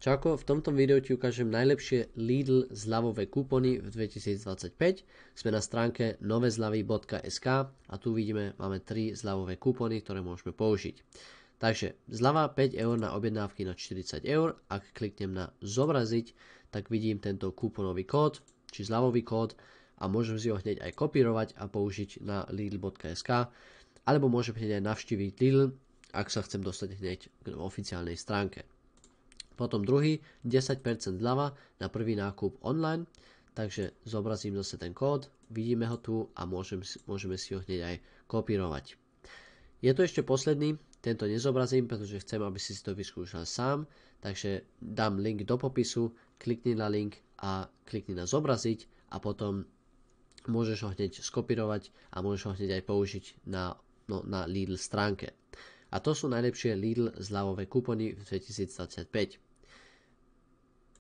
Čauko, v tomto videu ti ukážem najlepšie Lidl zľavové kúpony v 2025. Sme na stránke novezľavy.sk a tu vidíme, máme 3 zľavové kúpony, ktoré môžeme použiť. Takže zľava 5 eur na objednávky na 40 eur. Ak kliknem na zobraziť, tak vidím tento kúponový kód, či zľavový kód a môžem si ho hneď aj kopírovať a použiť na lidl.sk alebo môžem hneď aj navštíviť Lidl, ak sa chcem dostať hneď k oficiálnej stránke. Potom druhý, 10% zľava na prvý nákup online, takže zobrazím zase ten kód, vidíme ho tu a môžeme si ho hneď aj kopírovať. Je to ešte posledný, tento nezobrazím, pretože chcem, aby si to vyskúšal sám, takže dám link do popisu, klikni na link a klikni na zobraziť a potom môžeš ho hneď skopírovať a môžeš ho hneď aj použiť na Lidl stránke. A to sú najlepšie Lidl zľavové kúpony v 2025.